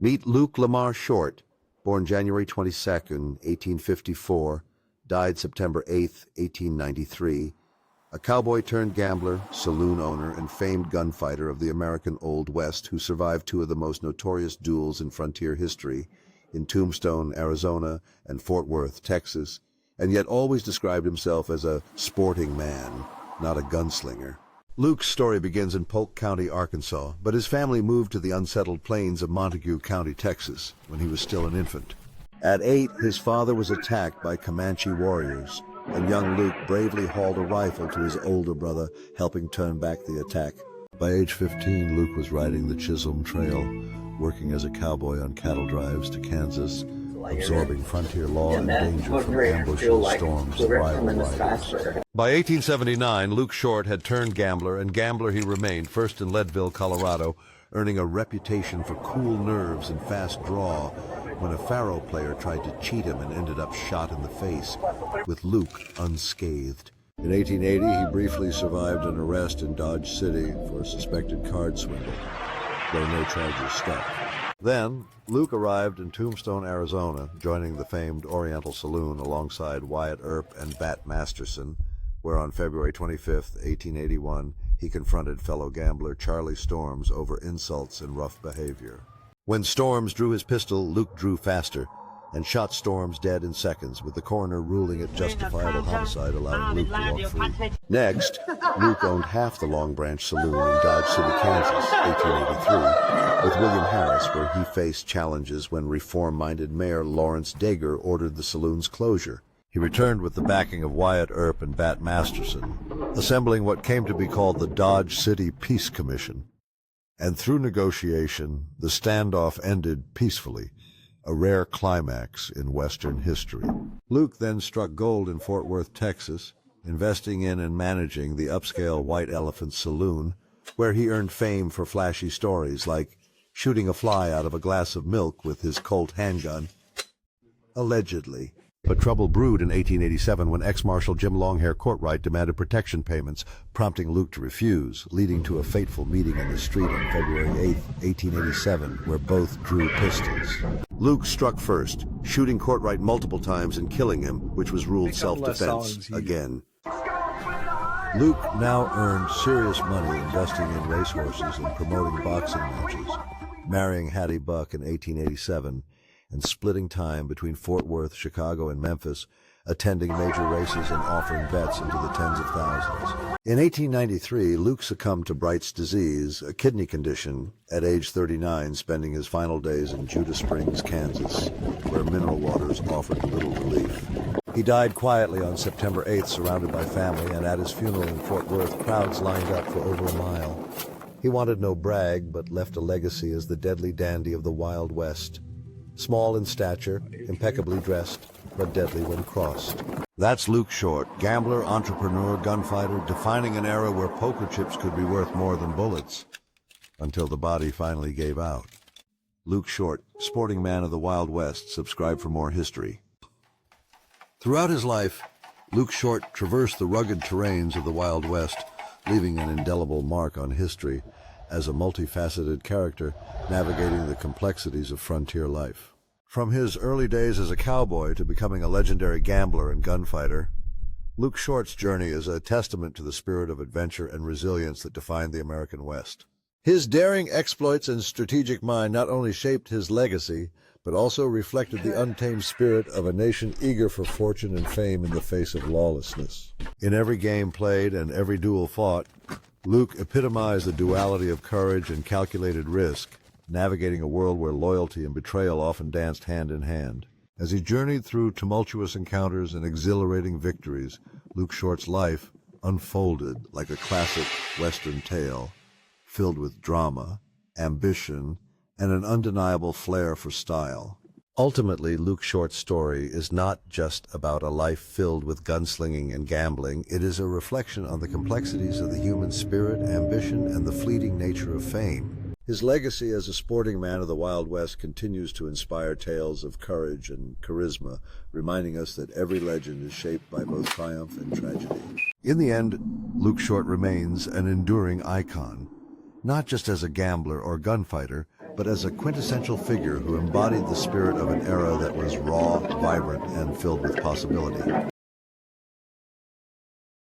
Meet Luke Lamar Short, born January 22nd, 1854, died September 8th, 1893, a cowboy-turned-gambler, saloon owner, and famed gunfighter of the American Old West who survived two of the most notorious duels in frontier history in Tombstone, Arizona, and Fort Worth, Texas, and yet always described himself as a sporting man, not a gunslinger. Luke's story begins in Polk County, Arkansas, but his family moved to the unsettled plains of Montague County, Texas, when he was still an infant. At 8, his father was attacked by Comanche warriors, and young Luke bravely hauled a rifle to his older brother, helping turn back the attack. By age 15, Luke was riding the Chisholm Trail, working as a cowboy on cattle drives to Kansas, absorbing frontier law and danger from ambushing storms of rival riders. By 1879, Luke Short had turned gambler, and gambler he remained, first in Leadville, Colorado, earning a reputation for cool nerves and fast draw when a faro player tried to cheat him and ended up shot in the face, with Luke unscathed. In 1880, he briefly survived an arrest in Dodge City for a suspected card swindle, though no charges stuck. Then, Luke arrived in Tombstone, Arizona, joining the famed Oriental Saloon alongside Wyatt Earp and Bat Masterson, where on February 25, 1881, he confronted fellow gambler Charlie Storms over insults and rough behavior. When Storms drew his pistol, Luke drew faster and shot Storms dead in seconds, with the coroner ruling it justifiable homicide, allowing Luke to walk free. Next, Luke owned half the Long Branch Saloon in Dodge City, Kansas, 1883, with William Harris, where he faced challenges when reform-minded Mayor Lawrence Dager ordered the saloon's closure. He returned with the backing of Wyatt Earp and Bat Masterson, assembling what came to be called the Dodge City Peace Commission. And through negotiation, the standoff ended peacefully, a rare climax in Western history. Luke then struck gold in Fort Worth, Texas, investing in and managing the upscale White Elephant Saloon, where he earned fame for flashy stories like shooting a fly out of a glass of milk with his Colt handgun, allegedly. But trouble brewed in 1887 when ex-Marshal Jim Longhair Courtright demanded protection payments, prompting Luke to refuse, leading to a fateful meeting in the street on February 8, 1887, where both drew pistols. Luke struck first, shooting Courtright multiple times and killing him, which was ruled self-defense again. Luke now earned serious money investing in racehorses and promoting boxing matches, marrying Hattie Buck in 1887, and splitting time between Fort Worth, Chicago, and Memphis, attending major races and offering bets into the tens of thousands. In 1893, Luke succumbed to Bright's disease, a kidney condition, at age 39, spending his final days in Judah Springs, Kansas, where mineral waters offered little relief. He died quietly on September 8th, surrounded by family, and at his funeral in Fort Worth, crowds lined up for over a mile. He wanted no brag, but left a legacy as the deadly dandy of the Wild West. Small in stature, impeccably dressed, but deadly when crossed. That's Luke Short, gambler, entrepreneur, gunfighter, defining an era where poker chips could be worth more than bullets, until the body finally gave out. Luke Short, sporting man of the Wild West. Subscribe for more history. Throughout his life, Luke Short traversed the rugged terrains of the Wild West, leaving an indelible mark on history as a multifaceted character navigating the complexities of frontier life. From his early days as a cowboy to becoming a legendary gambler and gunfighter, Luke Short's journey is a testament to the spirit of adventure and resilience that defined the American West. His daring exploits and strategic mind not only shaped his legacy, but also reflected the untamed spirit of a nation eager for fortune and fame in the face of lawlessness. In every game played and every duel fought, Luke epitomized the duality of courage and calculated risk, navigating a world where loyalty and betrayal often danced hand in hand. As he journeyed through tumultuous encounters and exhilarating victories, Luke Short's life unfolded like a classic Western tale, filled with drama, ambition, and an undeniable flair for style. Ultimately, Luke Short's story is not just about a life filled with gunslinging and gambling. It is a reflection on the complexities of the human spirit, ambition, and the fleeting nature of fame. His legacy as a sporting man of the Wild West continues to inspire tales of courage and charisma, reminding us that every legend is shaped by both triumph and tragedy. In the end, Luke Short remains an enduring icon, not just as a gambler or gunfighter, but as a quintessential figure who embodied the spirit of an era that was raw, vibrant, and filled with possibility.